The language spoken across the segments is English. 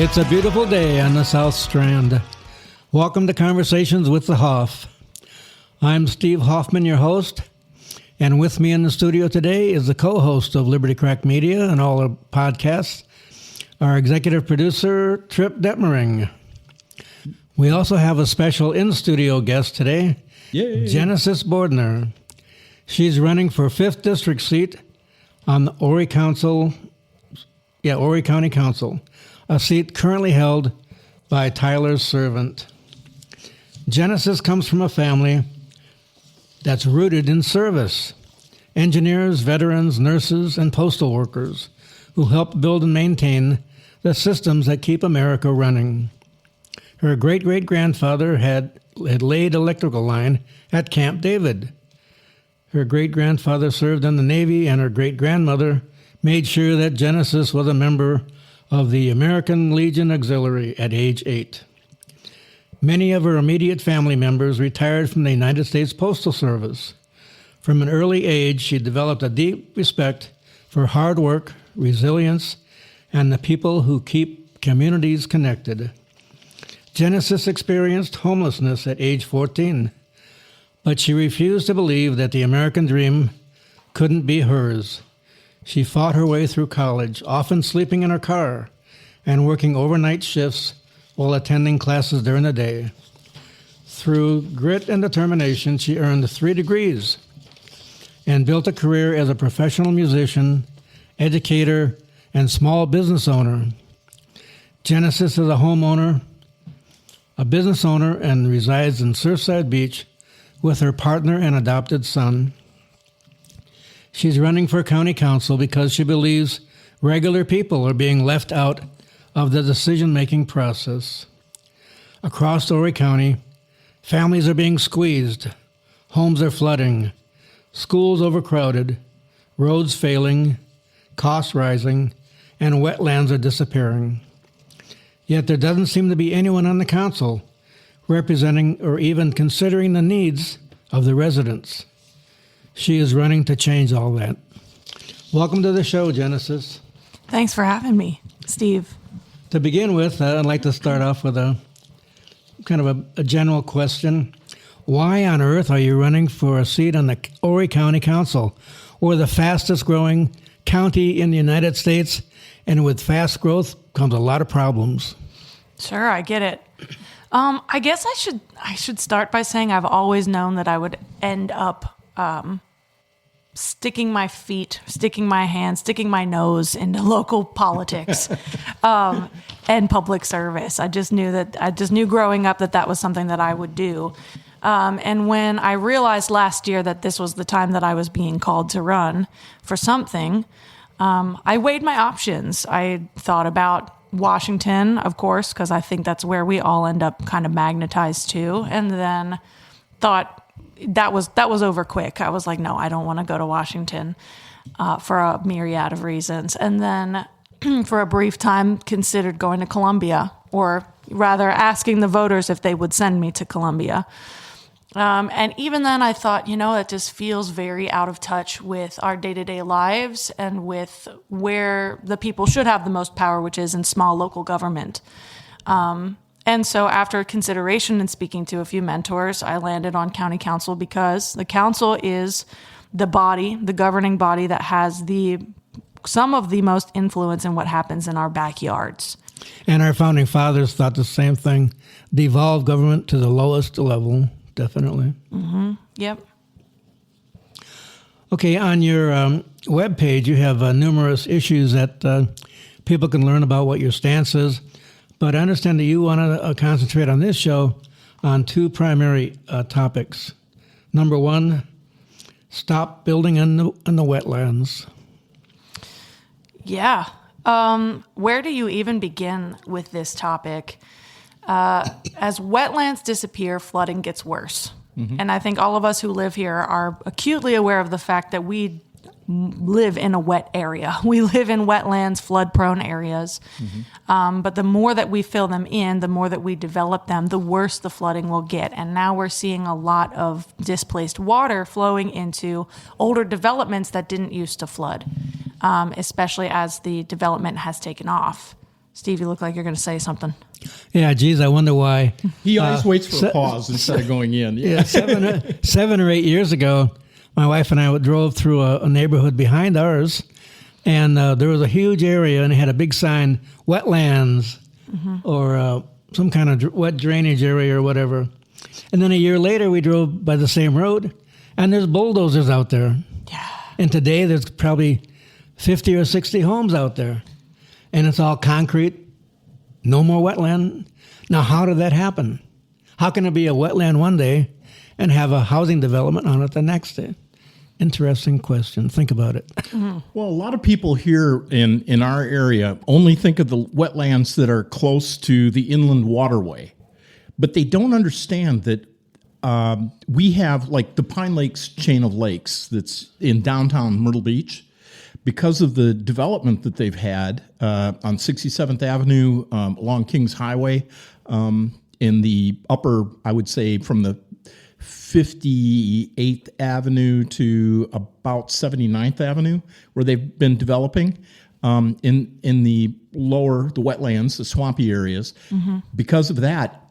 It's a beautiful day on the South Strand. Welcome to Conversations with the Hoff. I'm Steve Hoffman, your host, and with me in the studio today is the co-host of Liberty Crack Media and all the podcasts, our executive producer, Trip Detmering. We also have a special in-studio guest today, Yay. Genesis Bordner. She's running for 5th District seat on the Horry County Council, a seat currently held by Tyler's servant. Genesis comes from a family that's rooted in service. Engineers, veterans, nurses, and postal workers who help build and maintain the systems that keep America running. Her great-great-grandfather had laid electrical line at Camp David. Her great-grandfather served in the Navy, and her great-grandmother made sure that Genesis was a member of the American Legion Auxiliary at age 8. Many of her immediate family members retired from the United States Postal Service. From an early age, she developed a deep respect for hard work, resilience, and the people who keep communities connected. Genesis experienced homelessness at age 14, but she refused to believe that the American dream couldn't be hers. She fought her way through college, often sleeping in her car and working overnight shifts while attending classes during the day. Through grit and determination, she earned 3 degrees and built a career as a professional musician, educator, and small business owner. Genesis is a homeowner, a business owner, and resides in Surfside Beach with her partner and adopted son. She's running for county council because she believes regular people are being left out of the decision-making process. Across Horry County, families are being squeezed, homes are flooding, schools overcrowded, roads failing, costs rising, and wetlands are disappearing. Yet there doesn't seem to be anyone on the council representing or even considering the needs of the residents. She is running to change all that. Welcome to the show, Genesis. Thanks for having me, Steve. To begin with, I'd like to start off with a kind of a general question. Why on earth are you running for a seat on the Horry County Council, or the fastest growing county in the United States? And with fast growth comes a lot of problems. Sure, I get it. I guess I should start by saying I've always known that I would end up sticking my feet, sticking my hands, sticking my nose into local politics and public service. I just knew growing up that was something that I would do. And when I realized last year that this was the time that I was being called to run for something, I weighed my options. I thought about Washington, of course, because I think that's where we all end up kind of magnetized to, and then thought that was over quick. I was like, no, I don't want to go to Washington for a myriad of reasons. And then for a brief time considered going to Columbia, or rather asking the voters if they would send me to Columbia. And even then I thought, it just feels very out of touch with our day-to-day lives and with where the people should have the most power, which is in small local government. And so after consideration and speaking to a few mentors, I landed on county council because the council is the governing body that has some of the most influence in what happens in our backyards. And our founding fathers thought the same thing. Devolve government to the lowest level, definitely. Mm-hmm. Yep. Okay, on your webpage, you have numerous issues that people can learn about what your stance is. But I understand that you want to concentrate on this show on 2 primary topics. Number 1, stop building in the wetlands. Yeah. Where do you even begin with this topic? As wetlands disappear, flooding gets worse. Mm-hmm. And I think all of us who live here are acutely aware of the fact that we live in a wet area. We live in wetlands, flood-prone areas. Mm-hmm. But the more that we fill them in, the more that we develop them, the worse the flooding will get. And now we're seeing a lot of displaced water flowing into older developments that didn't used to flood, especially as the development has taken off. Steve, you look like you're going to say something. Yeah, geez, I wonder why. He always waits for a pause instead of going in. Yeah, 7 or 8 years ago, my wife and I drove through a neighborhood behind ours, and there was a huge area, and it had a big sign, wetlands, or some kind of wet drainage area or whatever. And then a year later, we drove by the same road, and there's bulldozers out there. Yeah. And today, there's probably 50 or 60 homes out there, and it's all concrete, no more wetland. Now, how did that happen? How can it be a wetland one day and have a housing development on it the next day? Interesting question. Think about it. Well, a lot of people here in our area only think of the wetlands that are close to the inland waterway, but they don't understand that we have like the Pine Lakes chain of lakes that's in downtown Myrtle Beach. Because of the development that they've had on 67th Avenue along Kings Highway in the upper, I would say, from the 58th Avenue to about 79th Avenue, where they've been developing in the lower, the wetlands, the swampy areas. Because of that,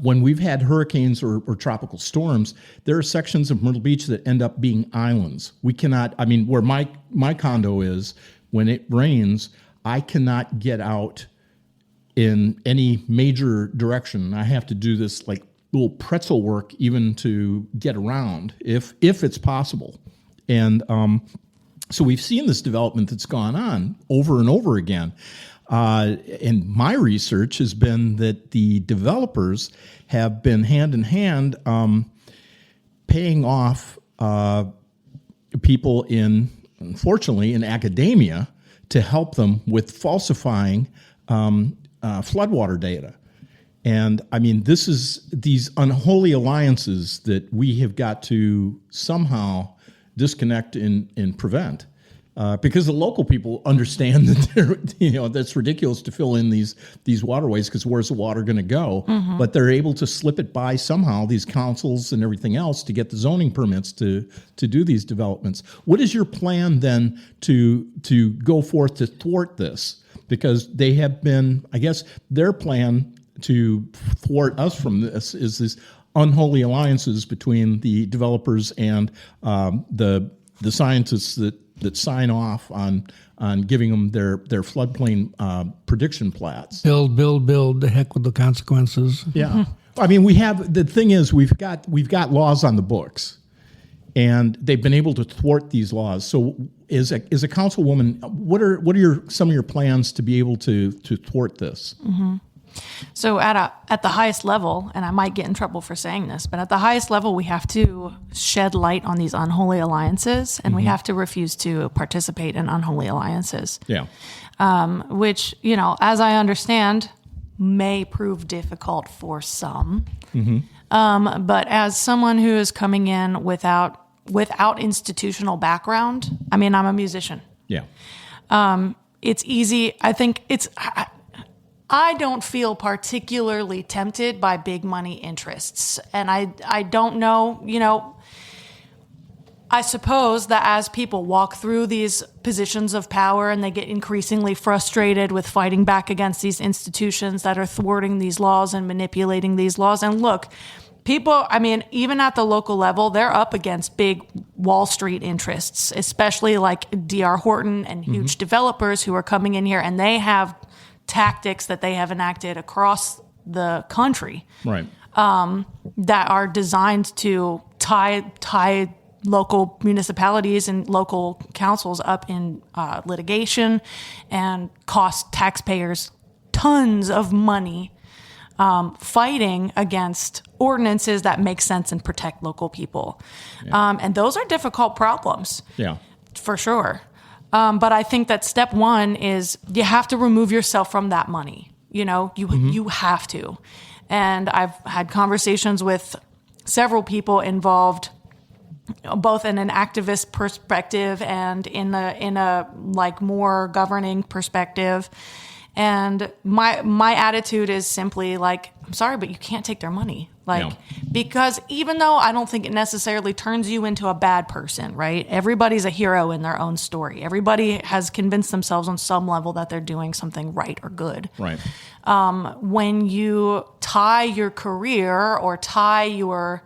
when we've had hurricanes or tropical storms, there are sections of Myrtle Beach that end up being islands. We cannot, I mean, where my condo is, when it rains, I cannot get out in any major direction. I have to do this like little pretzel work even to get around if it's possible. And so we've seen this development that's gone on over and over again. And my research has been that the developers have been hand in hand paying off people unfortunately, in academia to help them with falsifying floodwater data. And I mean, this is these unholy alliances that we have got to somehow disconnect and prevent. Because the local people understand that that's ridiculous to fill in these waterways, because where's the water going to go? But they're able to slip it by somehow, these councils and everything else, to get the zoning permits to do these developments. What is your plan then to go forth to thwart this? Because they have been, I guess, their plan to thwart us from this is this unholy alliances between the developers and the scientists that sign off on giving them their floodplain prediction plats. Build. The heck with the consequences. Yeah, I mean, the thing is, we've got laws on the books, and they've been able to thwart these laws. So, as a councilwoman, what are some of your plans to be able to thwart this? So at the highest level, and I might get in trouble for saying this, but at the highest level, we have to shed light on these unholy alliances, and we have to refuse to participate in unholy alliances. Yeah. Which, as I understand, may prove difficult for some. But as someone who is coming in without institutional background, I mean, I'm a musician. Yeah. It's easy. I think I don't feel particularly tempted by big money interests. And I don't know, I suppose that as people walk through these positions of power and they get increasingly frustrated with fighting back against these institutions that are thwarting these laws and manipulating these laws. And look, people, I mean, even at the local level, they're up against big Wall Street interests, especially like D.R. Horton and huge developers who are coming in here, and they have tactics that they have enacted across the country, right? That are designed to tie local municipalities and local councils up in litigation and cost taxpayers tons of money, fighting against ordinances that make sense and protect local people. And those are difficult problems. Yeah, for sure. But I think that step one is you have to remove yourself from that money. You have to. And I've had conversations with several people involved, both in an activist perspective and in a like more governing perspective. And my attitude is simply like, I'm sorry, but you can't take their money. Because even though I don't think it necessarily turns you into a bad person, right? Everybody's a hero in their own story. Everybody has convinced themselves on some level that they're doing something right or good. Right. When you tie your career or tie your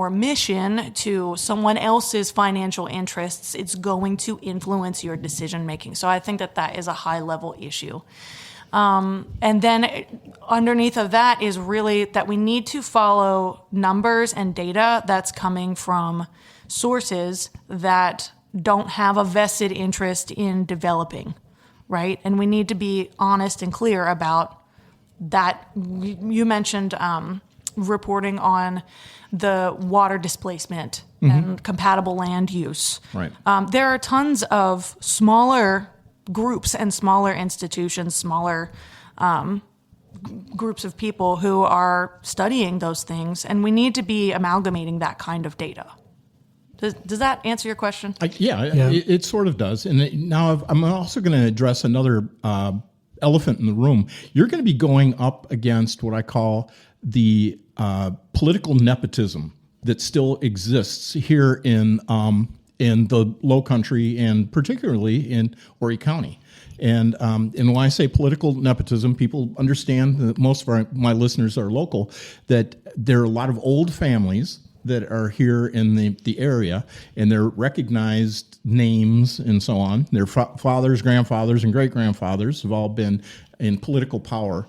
mission to someone else's financial interests, it's going to influence your decision making. So I think that is a high level issue. And then underneath of that is really that we need to follow numbers and data that's coming from sources that don't have a vested interest in developing, right? And we need to be honest and clear about that. You mentioned reporting on the water displacement and compatible land use. Right. There are tons of smaller groups and smaller institutions, smaller groups of people who are studying those things, and we need to be amalgamating that kind of data. Does that answer your question? It sort of does. And now I'm also going to address another elephant in the room. You're going to be going up against what I call the political nepotism that still exists here in the Low Country and particularly in Horry County. And when I say political nepotism, people understand that most of my listeners are local, that there are a lot of old families that are here in the area, and they're recognized names and so on. Their fathers, grandfathers, and great-grandfathers have all been in political power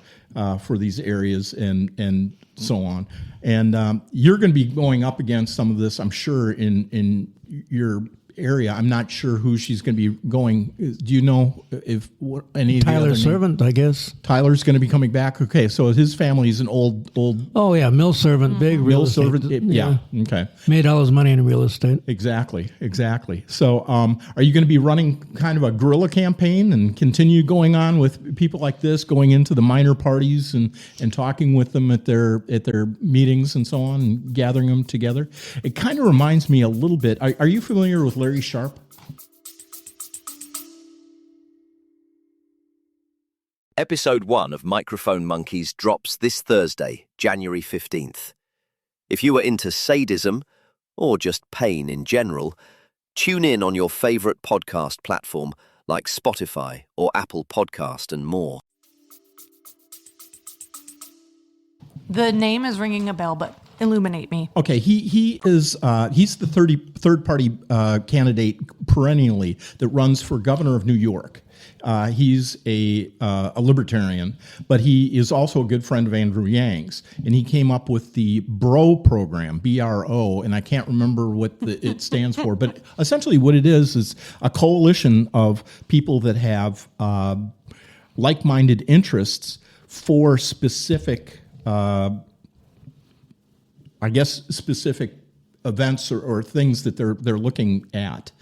for these areas and so on. And you're going to be going up against some of this, I'm sure, in your area. I'm not sure who she's going to be going. Do you know if any of the Tyler other Servant, I guess. Tyler's going to be coming back? Okay, so his family's an old. Oh yeah, mill servant, big real Mill estate. servant. Yeah. Okay. Made all his money in real estate. Exactly. So, are you going to be running kind of a guerrilla campaign and continue going on with people like this, going into the minor parties and talking with them at their meetings and so on, and gathering them together? It kind of reminds me a little bit. Are you familiar with Larry Sharp? Episode 1 of Microphone Monkeys drops this Thursday, January 15th. If you are into sadism, or just pain in general, tune in on your favorite podcast platform like Spotify or Apple Podcast and more. The name is ringing a bell, but illuminate me. Okay, he's the third party candidate perennially that runs for governor of New York. He's a libertarian, but he is also a good friend of Andrew Yang's, and he came up with the BRO program, BRO, and I can't remember what it stands for, but essentially what it is a coalition of people that have like-minded interests for specific specific events or things that they're looking at.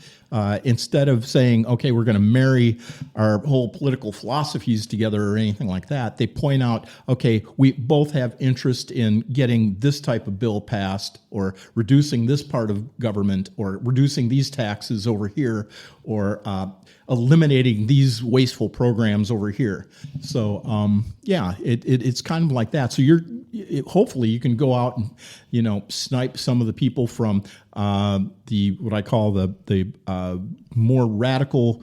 Instead of saying, okay, we're going to marry our whole political philosophies together or anything like that, they point out, okay, we both have interest in getting this type of bill passed, or reducing this part of government, or reducing these taxes over here, or eliminating these wasteful programs over here. So, it's kind of like that. So hopefully you can go out and, snipe some of the people from what I call the more radical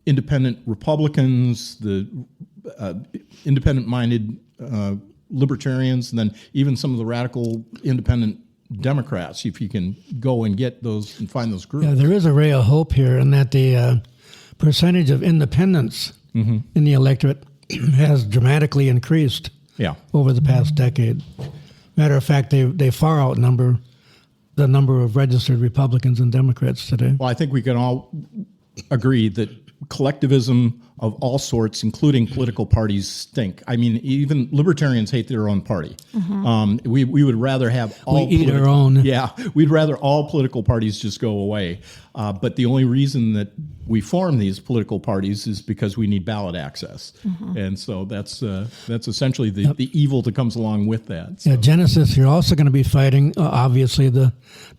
independent Republicans, the independent-minded libertarians, and then even some of the radical independent Democrats, if you can go and get those and find those groups. Yeah, there is a ray of hope here in that the percentage of independents in the electorate has dramatically increased over the past decade. Matter of fact, they far outnumber the number of registered Republicans and Democrats today. Well, I think we can all agree that collectivism of all sorts, including political parties, stink. I mean, even libertarians hate their own party. We would rather have all. We eat our own. Yeah, we'd rather all political parties just go away. But the only reason that we form these political parties is because we need ballot access, and so that's essentially the evil that comes along with that. So. Yeah, Genesis, you're also going to be fighting, obviously, the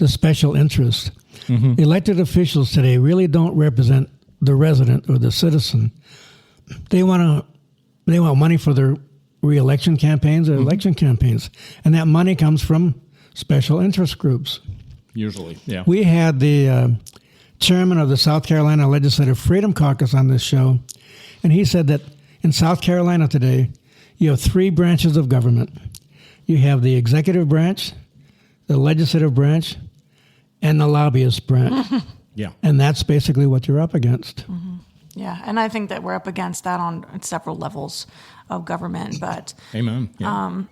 special interest. Elected officials today really don't represent the resident or the citizen. They want money for their re-election campaigns or election campaigns. And that money comes from special interest groups. Usually, yeah. We had the chairman of the South Carolina Legislative Freedom Caucus on this show, and he said that in South Carolina today, you have 3 branches of government. You have the executive branch, the legislative branch, and the lobbyist branch. Yeah. And that's basically what you're up against. Yeah, and I think that we're up against that on several levels of government. But Amen. Yeah.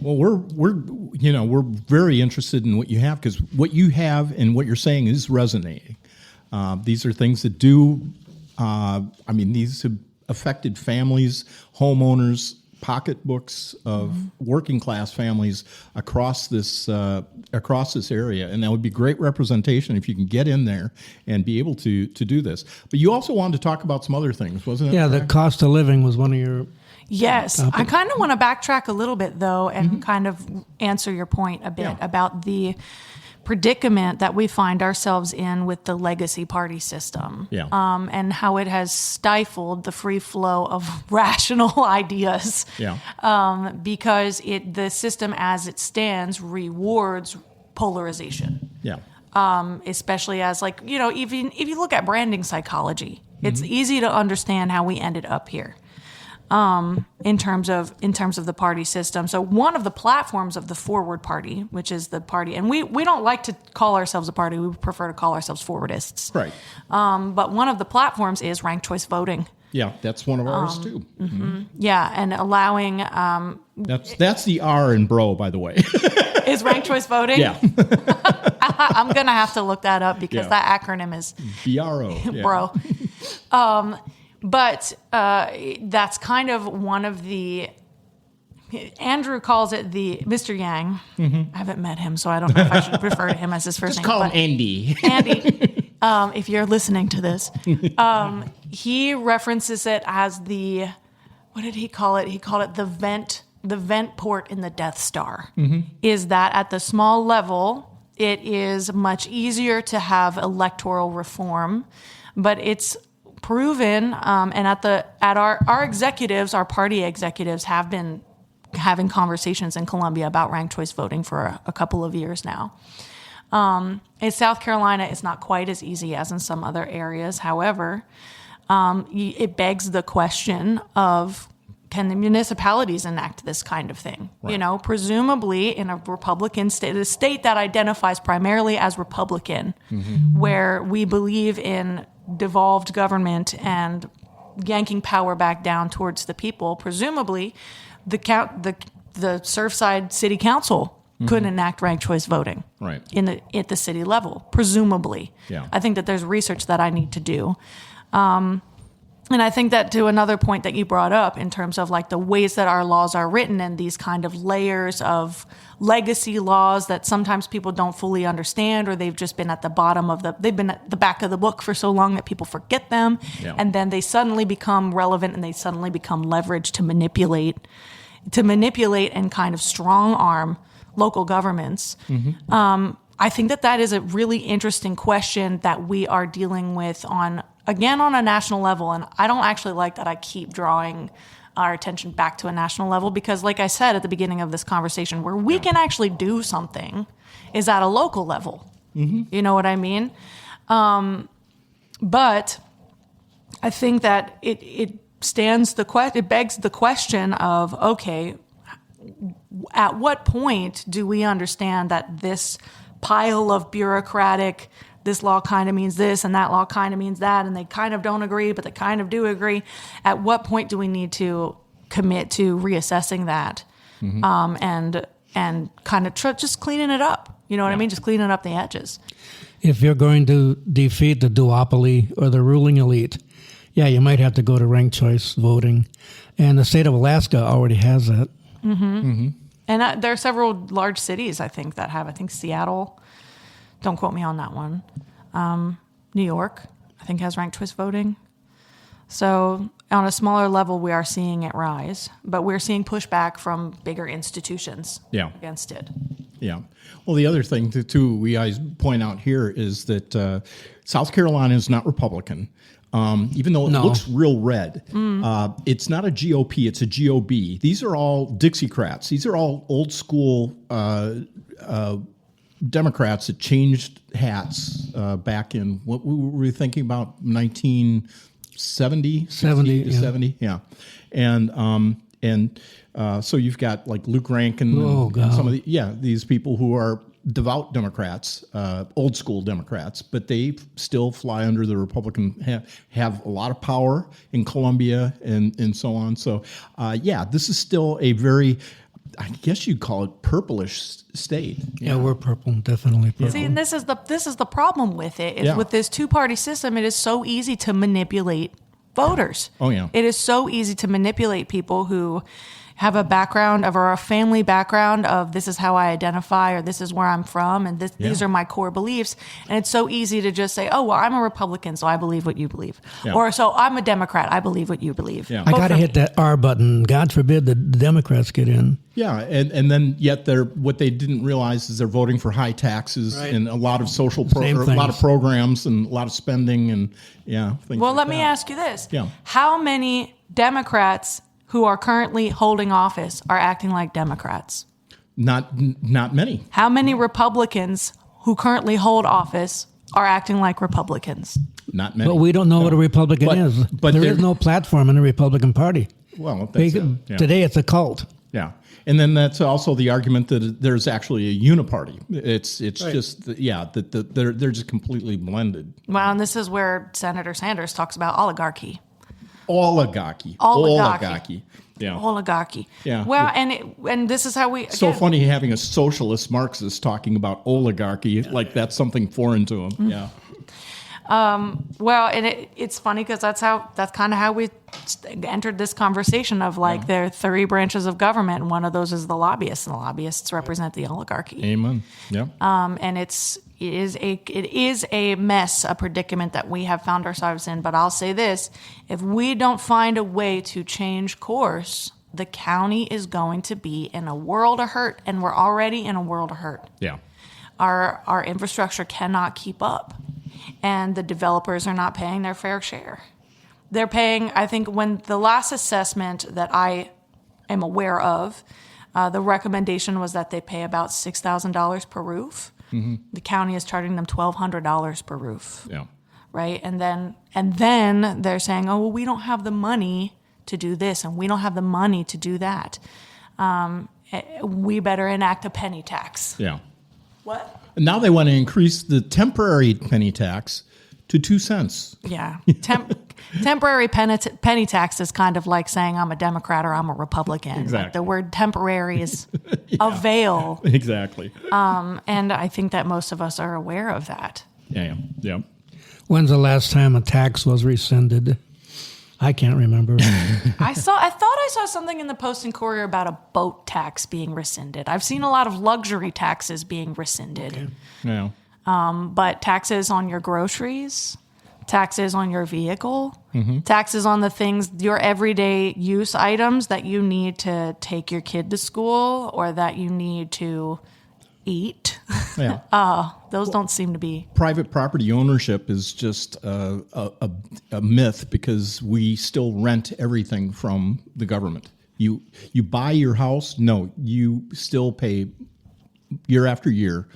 Well, we're very interested in what you have, because what you have and what you're saying is resonating. These are things that do. These have affected families, homeowners, pocketbooks of working class families across this area, and that would be great representation if you can get in there and be able to do this. But you also wanted to talk about some other things, wasn't it? Yeah, the cost of living was one of your. Yes. I kind of want to backtrack a little bit, though, and kind of answer your point a bit about the predicament that we find ourselves in with the legacy party system, and how it has stifled the free flow of rational ideas, because the system as it stands rewards polarization. Especially as, like, even if you look at branding psychology, it's easy to understand how we ended up here. In terms of the party system. So one of the platforms of the Forward Party, which is the party, and we don't like to call ourselves a party, we prefer to call ourselves Forwardists. Right. But one of the platforms is ranked choice voting. Yeah, that's one of ours too. Yeah, and allowing that's the R in bro, by the way. is ranked choice voting. Yeah. I'm gonna have to look that up because that acronym is BRO. Bro. But that's kind of one of the. Andrew calls it the Mr. Yang. I haven't met him, so I don't know if I should refer to him as his first name. Just call him Andy. Andy, if you're listening to this, he references it as the. What did he call it? He called it the vent port in the Death Star. Is that at the small level, it is much easier to have electoral reform, but it's proven, and at our executives, our party executives have been having conversations in Columbia about ranked choice voting for a couple of years now. In South Carolina, it's not quite as easy as in some other areas. However, it begs the question of, can the municipalities enact this kind of thing? Right. Presumably in a Republican state, a state that identifies primarily as Republican, where we believe in devolved government and yanking power back down towards the people. Presumably, the Surfside City Council could enact ranked choice voting, right, at the city level. Presumably, I think that there's research that I need to do, and I think that to another point that you brought up in terms of like the ways that our laws are written and these kind of layers of legacy laws that sometimes people don't fully understand, or they've just been at the bottom of they've been at the back of the book for so long that people forget them. And then they suddenly become relevant and they suddenly become leveraged to manipulate and kind of strong arm local governments. I think that is a really interesting question that we are dealing with on a national level. And I don't actually like that I keep drawing our attention back to a national level, because like I said at the beginning of this conversation, where we can actually do something is at a local level. You know what I mean? But I think that it begs the question of, okay, at what point do we understand that this pile of bureaucratic, this law kind of means this and that law kind of means that, and they kind of don't agree, but they kind of do agree. At what point do we need to commit to reassessing that, and kind of just cleaning it up? You know what I mean? Just cleaning up the edges. If you're going to defeat the duopoly or the ruling elite, you might have to go to ranked choice voting. And the state of Alaska already has that. And there are several large cities, I think, that have. I think Seattle, don't quote me on that one. New York, I think, has ranked choice voting. So on a smaller level, we are seeing it rise, but we're seeing pushback from bigger institutions against it. Yeah. Well, the other thing, too, we always point out here is that South Carolina is not Republican. even though it No. looks real red. It's not a GOP, it's a GOB. These are all Dixiecrats. These are all old school Democrats that changed hats back in, what were we thinking about, 1970? 70, to yeah. 70, yeah. And so you've got like Luke Rankin Oh, and God. some of these people who are devout Democrats, old school Democrats, but they still fly under the Republican, have a lot of power in Columbia and so on. So, this is still a very, I guess you'd call it purplish state. Yeah, we're purple, definitely purple. See, and this is the problem with it. Is Yeah. with this two-party system, it is so easy to manipulate voters. Oh, yeah. It is so easy to manipulate people who have a background of, or a family background of, this is how I identify, or this is where I'm from, and these are my core beliefs. And it's so easy to just say, oh, well, I'm a Republican, so I believe what you believe. Yeah. Or so I'm a Democrat, I believe what you believe. Yeah. I Vote got to for hit me. that R button. God forbid the Democrats get in. Yeah, and then yet what they didn't realize is they're voting for high taxes Right. and a lot of social Same or a lot of things. programs and a lot of spending and things Well, like let me that. ask you this. Yeah. How many Democrats who are currently holding office are acting like Democrats? Not many. How many Republicans who currently hold office are acting like Republicans? Not many. But we don't know what a Republican But- is. but There they're- is no platform in the Republican Party. Well, that's it. Yeah. Today it's a cult. Yeah, and then that's also the argument that there's actually a uniparty. It's just that they're just completely blended. Well, and this is where Senator Sanders talks about oligarchy. Oligarchy. Yeah. Oligarchy. Yeah. Well, and this is how we. So again, funny having a socialist Marxist talking about oligarchy like that's something foreign to him. Mm-hmm. Yeah. Well, and it's funny because that's kind of how we entered this conversation of like there are three branches of government, and one of those is the lobbyists, and the lobbyists represent the oligarchy. Amen. Yeah. And it is a mess, a predicament that we have found ourselves in. But I'll say this: if we don't find a way to change course, the county is going to be in a world of hurt, and we're already in a world of hurt. Yeah. Our infrastructure cannot keep up, and the developers are not paying their fair share. They're paying, I think, when the last assessment that I am aware of, the recommendation was that they pay about $6,000 per roof. Mm-hmm. The county is charging them $1,200 per roof, Yeah. right? And then they're saying, oh, well, we don't have the money to do this, and we don't have the money to do that. We better enact a penny tax. Yeah. What? Now they want to increase the temporary penny tax to 2 cents. Yeah. Temporary penny tax is kind of like saying I'm a Democrat or I'm a Republican. Exactly. Like the word temporary is a veil. Exactly. And I think that most of us are aware of that. Yeah. When's the last time a tax was rescinded? I can't remember. I thought I saw something in the Post and Courier about a boat tax being rescinded. I've seen a lot of luxury taxes being rescinded. Yeah. But taxes on your groceries, taxes on your vehicle, Mm-hmm. taxes on the things, your everyday use items that you need to take your kid to school or that you need to eat. Yeah. Those don't seem to be. Private property ownership is just a myth because we still rent everything from the government. You buy your house, no, you still pay year after year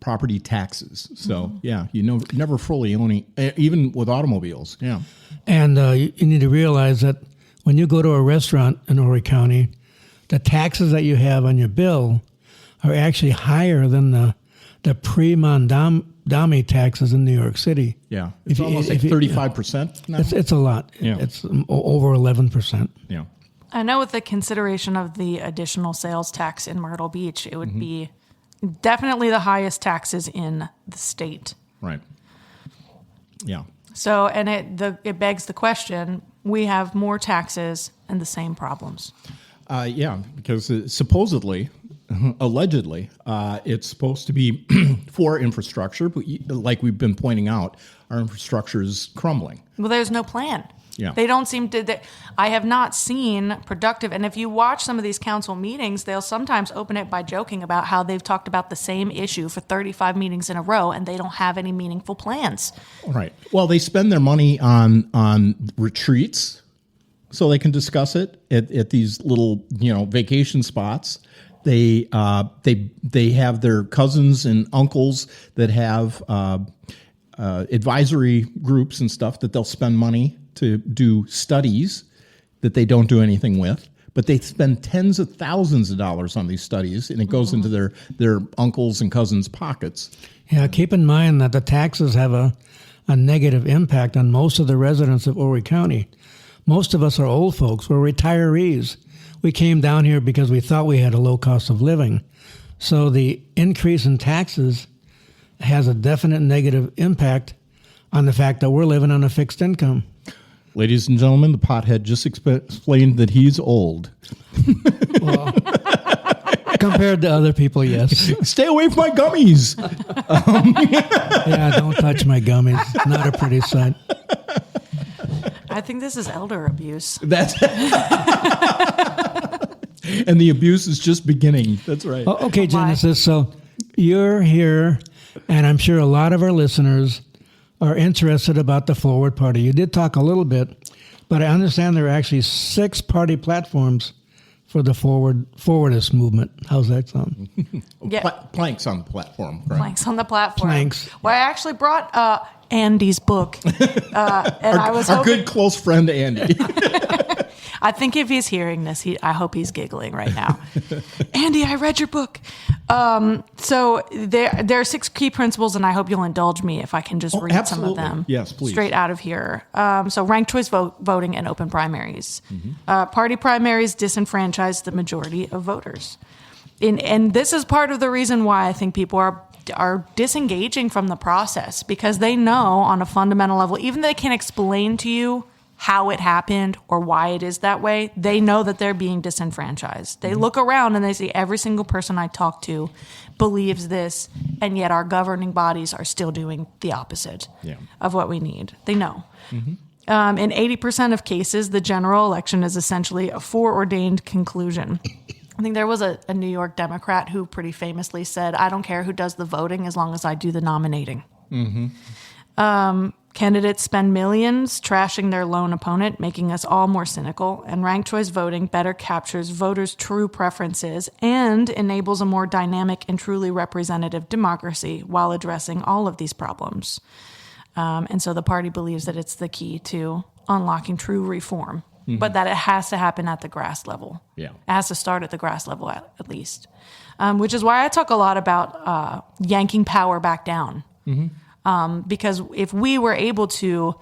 property taxes. So yeah, you never fully owning, even with automobiles. Yeah, And you need to realize that when you go to a restaurant in Horry County, the taxes that you have on your bill are actually higher than the pre-Mondami taxes in New York City. yeah, it's If you- almost like if you- 35% now. It's a lot. Yeah. It's over 11%. Yeah, I know with the consideration of the additional sales tax in Myrtle Beach, it would be definitely the highest taxes in the state. right. Yeah, So, and it begs the question: we have more taxes and the same problems. yeah, because supposedly, allegedly, it's supposed to be for infrastructure, but like we've been pointing out, our infrastructure is crumbling. Well, there's no plan. Yeah. They don't seem to. I have not seen productive. And if you watch some of these council meetings, they'll sometimes open it by joking about how they've talked about the same issue for 35 meetings in a row, and they don't have any meaningful plans. Right. Well, they spend their money on retreats so they can discuss it at these little, vacation spots. They have their cousins and uncles that have advisory groups and stuff that they'll spend money to do studies that they don't do anything with. But they spend tens of thousands of dollars on these studies, and it goes into their uncles and cousins' pockets. Yeah, keep in mind that the taxes have a negative impact on most of the residents of Horry County. Most of us are old folks. We're retirees. We came down here because we thought we had a low cost of living. So the increase in taxes has a definite negative impact on the fact that we're living on a fixed income. Ladies and gentlemen, the pothead just explained that he's old. Well, compared to other people, yes. Stay away from my gummies. Yeah, don't touch my gummies. Not a pretty sight. I think this is elder abuse. That's and the abuse is just beginning. That's right. Oh, okay, Genesis. So you're here, and I'm sure a lot of our listeners are interested about the Forward Party. You did talk a little bit, but I understand there are actually 6 party platforms for the Forwardist movement. How's that sound? Yeah. Planks on the platform. Right? Planks on the platform. Planks. Well, I actually brought Andy's book, and I was our hoping, good close friend Andy. I think if he's hearing this, I hope he's giggling right now. Andy, I read your book. So there are 6 key principles, and I hope you'll indulge me if I can just read absolutely. some of them. Yes, please. Straight out of here. So ranked choice voting and open primaries. Party primaries disenfranchise the majority of voters. And this is part of the reason why I think people are disengaging from the process, because they know on a fundamental level, even though they can't explain to you how it happened or why it is that way, they know that they're being disenfranchised. They look around and they see every single person I talk to believes this, and yet our governing bodies are still doing the opposite of what we need. They know. In 80% of cases, the general election is essentially a foreordained conclusion. I think there was a New York Democrat who pretty famously said, "I don't care who does the voting as long as I do the nominating." Candidates spend millions trashing their lone opponent, making us all more cynical, and ranked choice voting better captures voters' true preferences and enables a more dynamic and truly representative democracy while addressing all of these problems. And so the party believes that it's the key to unlocking true reform, but that it has to happen at the grass level. Yeah. It has to start at the grass level at least, which is why I talk a lot about yanking power back down. Because if we were able to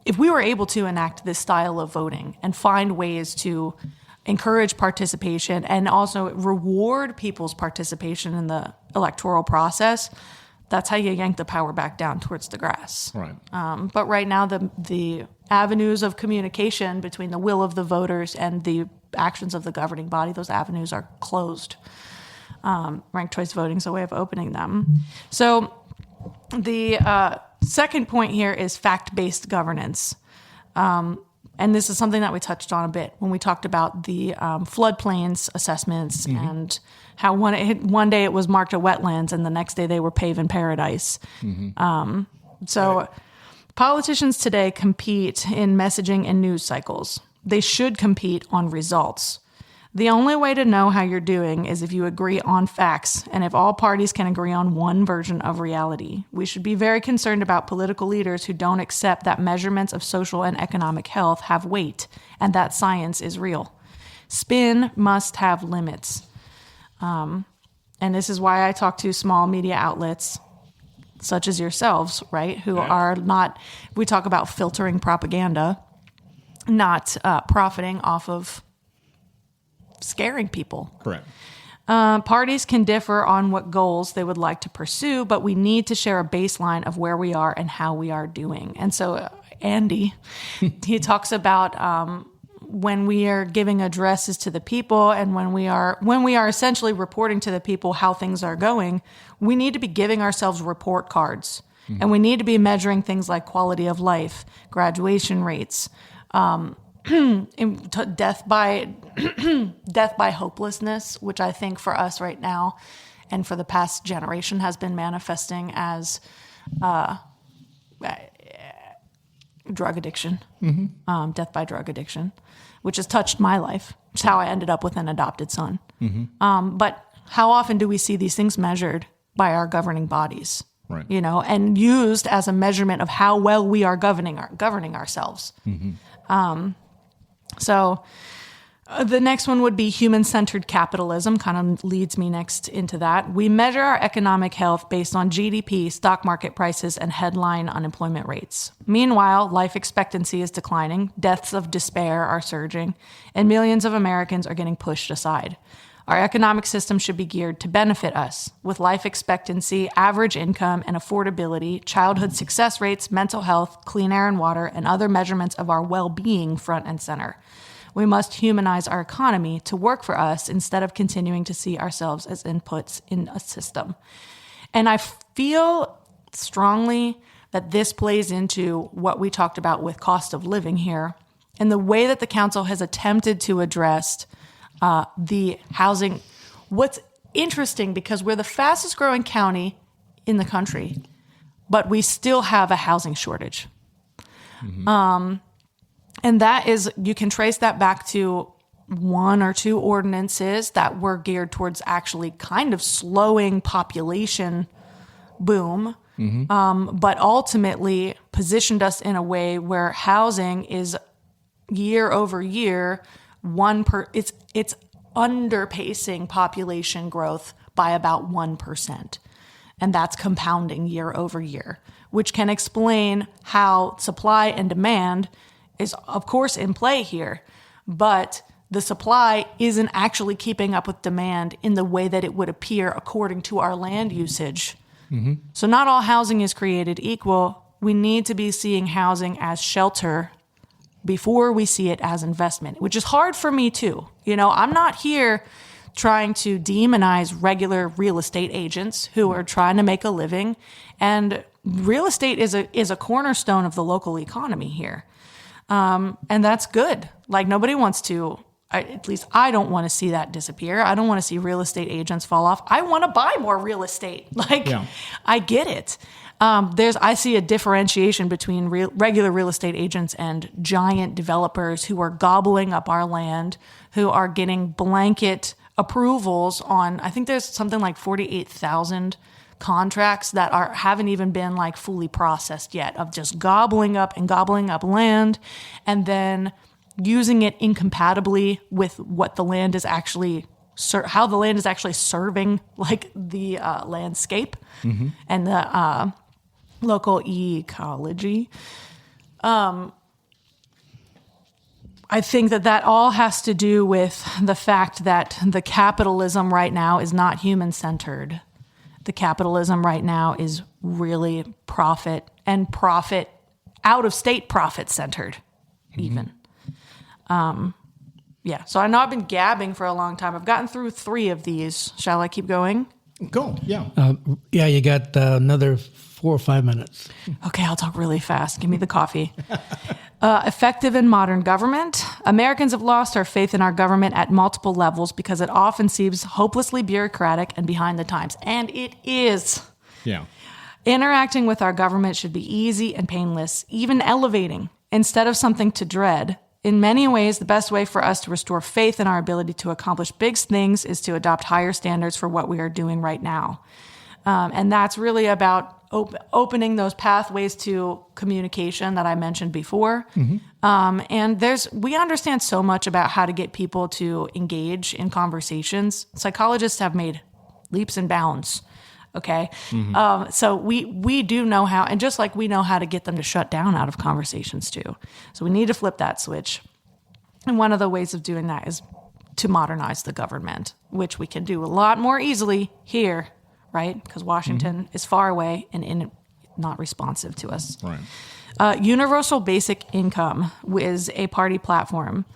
enact this style of voting and find ways to encourage participation and also reward people's participation in the electoral process, that's how you yank the power back down towards the grass. Right. But right now, the avenues of communication between the will of the voters and the actions of the governing body, those avenues are closed. Ranked choice voting is a way of opening them. So the second point here is fact-based governance. And this is something that we touched on a bit when we talked about the floodplains assessments and how one day it was marked a wetlands and the next day they were paving paradise. Politicians today compete in messaging and news cycles. They should compete on results. The only way to know how you're doing is if you agree on facts and if all parties can agree on one version of reality. We should be very concerned about political leaders who don't accept that measurements of social and economic health have weight and that science is real. Spin must have limits. And this is why I talk to small media outlets such as yourselves, right, who are not, we talk about filtering propaganda, not profiting off of scaring people. Correct. Parties can differ on what goals they would like to pursue, but we need to share a baseline of where we are and how we are doing. And so Andy, he talks about when we are giving addresses to the people and when we are essentially reporting to the people how things are going, we need to be giving ourselves report cards And we need to be measuring things like quality of life, graduation rates, death by hopelessness, which I think for us right now and for the past generation has been manifesting as drug addiction, death by drug addiction, which has touched my life. It's how I ended up with an adopted son. But how often do we see these things measured by our governing bodies? Right. And used as a measurement of how well we are governing ourselves. So the next one would be human-centered capitalism, kind of leads me next into that. We measure our economic health based on GDP, stock market prices, and headline unemployment rates. Meanwhile, life expectancy is declining, deaths of despair are surging, and millions of Americans are getting pushed aside. Our economic system should be geared to benefit us, with life expectancy, average income, and affordability, childhood success rates, mental health, clean air and water, and other measurements of our well-being front and center. We must humanize our economy to work for us instead of continuing to see ourselves as inputs in a system. And I feel strongly that this plays into what we talked about with cost of living here, and the way that the council has attempted to address the housing. What's interesting, because we're the fastest growing county in the country, but we still have a housing shortage. And that is, you can trace that back to one or two ordinances that were geared towards actually kind of slowing population boom, but ultimately positioned us in a way where housing is year over year, it's underpacing population growth by about 1%. And that's compounding year over year, which can explain how supply and demand is, of course, in play here, but the supply isn't actually keeping up with demand in the way that it would appear according to our land usage. So not all housing is created equal. We need to be seeing housing as shelter before we see it as investment, which is hard for me too. I'm not here trying to demonize regular real estate agents who are trying to make a living. And real estate is a cornerstone of the local economy here. And that's good. Like, nobody wants to, at least I don't want to see that disappear. I don't want to see real estate agents fall off. I want to buy more real estate. I get it. I see a differentiation between regular real estate agents and giant developers who are gobbling up our land, who are getting blanket approvals on, I think there's something like 48,000 contracts that haven't even been like fully processed yet, of just gobbling up land and then using it incompatibly with what the land is actually how the land is actually serving like the landscape and the local ecology. I think that all has to do with the fact that the capitalism right now is not human-centered. The capitalism right now is really profit out-of-state profit-centered, even. So I know I've been gabbing for a long time. I've gotten through 3 of these. Shall I keep going? Go, yeah. You got another 4 or 5 minutes. Okay, I'll talk really fast. Give me the coffee. Effective and modern government. Americans have lost our faith in our government at multiple levels because it often seems hopelessly bureaucratic and behind the times. And it is. Yeah. Interacting with our government should be easy and painless, even elevating, instead of something to dread. In many ways, the best way for us to restore faith in our ability to accomplish big things is to adopt higher standards for what we are doing right now. And that's really about opening those pathways to communication that I mentioned before. And we understand so much about how to get people to engage in conversations. Psychologists have made leaps and bounds. Okay. So we do know how, and just like we know how to get them to shut down out of conversations too. So we need to flip that switch. And one of the ways of doing that is to modernize the government, which we can do a lot more easily here, right? Because Washington is far away and not responsive to us. Right. Universal basic income is a party platform.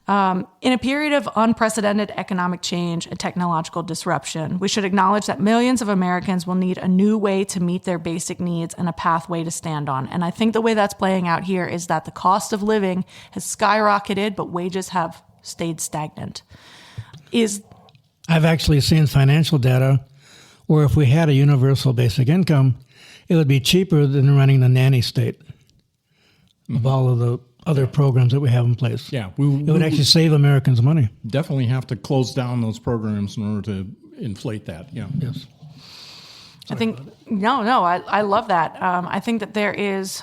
In a period of unprecedented economic change and technological disruption, we should acknowledge that millions of Americans will need a new way to meet their basic needs and a pathway to stand on. And I think the way that's playing out here is that the cost of living has skyrocketed, but wages have stayed stagnant. I've actually seen financial data where if we had a universal basic income, it would be cheaper than running the nanny state of all of the other programs that we have in place. Yeah, it would actually save Americans money. Definitely have to close down those programs in order to inflate that. Yeah. Yes. I think, I love that. I think that there is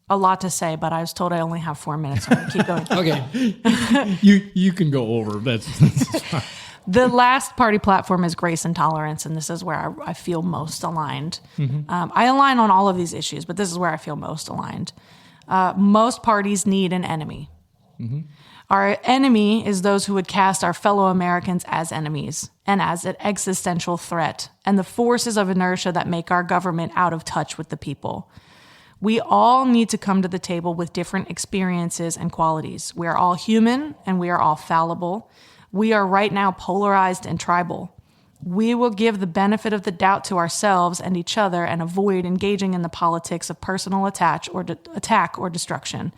a lot to say, but I was told I only have 4 minutes, so I'm going to keep going. Okay. You can go over. That's fine. The last party platform is grace and tolerance, and this is where I feel most aligned. I align on all of these issues, but this is where I feel most aligned. Most parties need an enemy. Our enemy is those who would cast our fellow Americans as enemies and as an existential threat, and the forces of inertia that make our government out of touch with the people. We all need to come to the table with different experiences and qualities. We are all human, and we are all fallible. We are right now polarized and tribal. We will give the benefit of the doubt to ourselves and each other and avoid engaging in the politics of personal attack or destruction.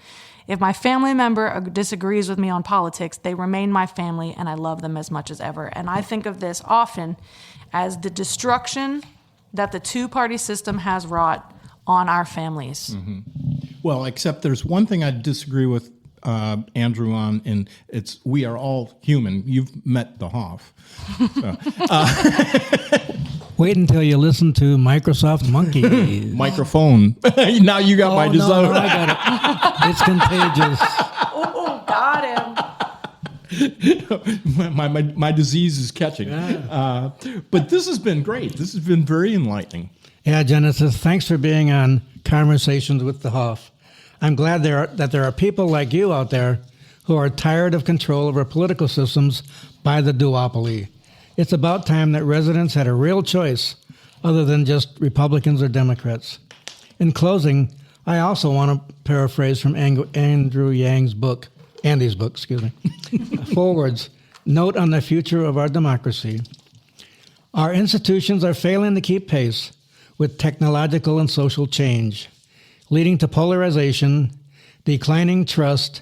If my family member disagrees with me on politics, they remain my family and I love them as much as ever. And I think of this often as the destruction that the two-party system has wrought on our families. Well, except there's one thing I disagree with Andrew on, and it's we are all human. You've met the Hoff. So, Wait until you listen to Microsoft Monkey. microphone. Now you got my design. No, I got it. It's contagious. Oh, got him. my disease is catching. Yeah. But this has been great. This has been very enlightening. Yeah, Genesis, thanks for being on Conversations with the Hoff. I'm glad that there are people like you out there who are tired of control over political systems by the duopoly. It's about time that residents had a real choice other than just Republicans or Democrats. In closing, I also want to paraphrase from Andrew Yang's book, Andy's book, Forwards, Note on the Future of Our Democracy. Our institutions are failing to keep pace with technological and social change, leading to polarization, declining trust,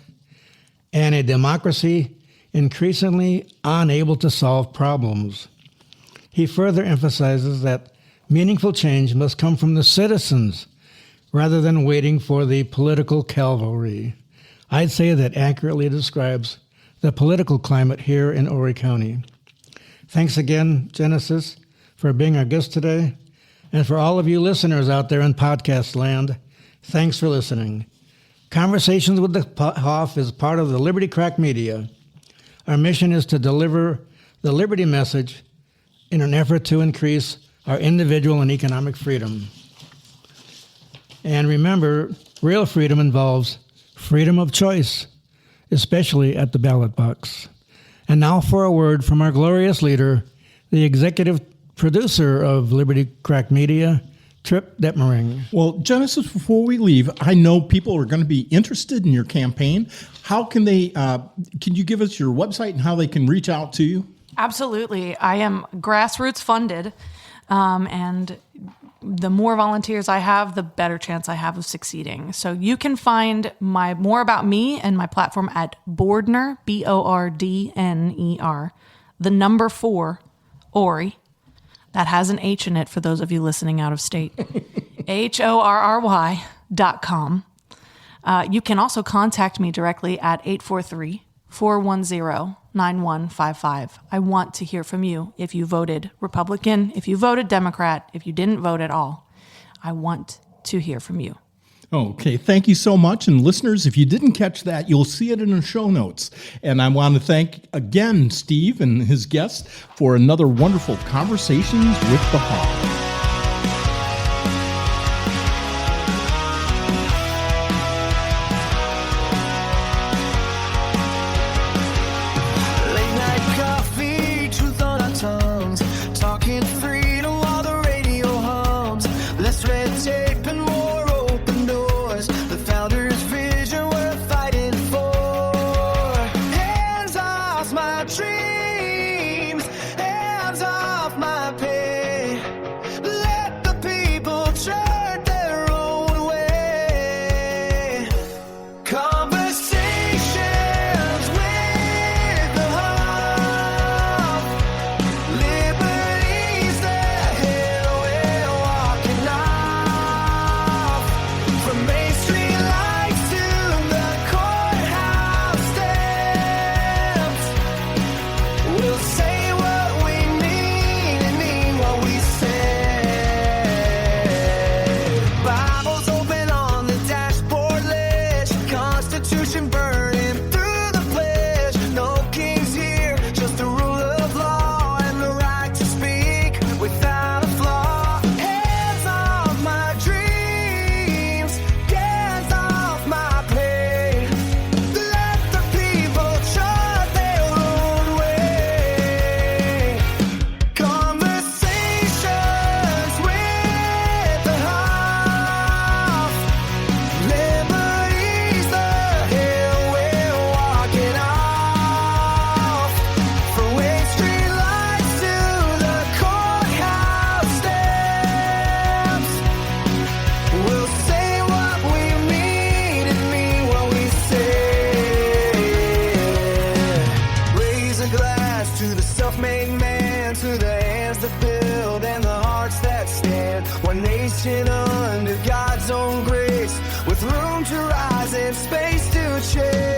and a democracy increasingly unable to solve problems. He further emphasizes that meaningful change must come from the citizens rather than waiting for the political cavalry. I'd say that accurately describes the political climate here in Horry County. Thanks again, Genesis, for being our guest today. And for all of you listeners out there in podcast land, thanks for listening. Conversations with the Hoff is part of the Liberty Crack Media. Our mission is to deliver the liberty message in an effort to increase our individual and economic freedom. And remember, real freedom involves freedom of choice, especially at the ballot box. And now for a word from our glorious leader, the executive producer of Liberty Crack Media, Trip Detmering. Well, Genesis, before we leave, I know people are going to be interested in your campaign. How can they, can you give us your website and how they can reach out to you? Absolutely. I am grassroots funded, and the more volunteers I have, the better chance I have of succeeding. So you can find more about me and my platform at Bordner, Bordner, the number 4, Horry. That has an H in it for those of you listening out of state. HORRY.com. You can also contact me directly at 843-410-9155. I want to hear from you. If you voted Republican, if you voted Democrat, if you didn't vote at all, I want to hear from you. Okay, thank you so much. And listeners, if you didn't catch that, you'll see it in the show notes. And I want to thank again Steve and his guests for another wonderful Conversations with the Hoff. stand. One nation under God's own grace, with room to rise and space to change.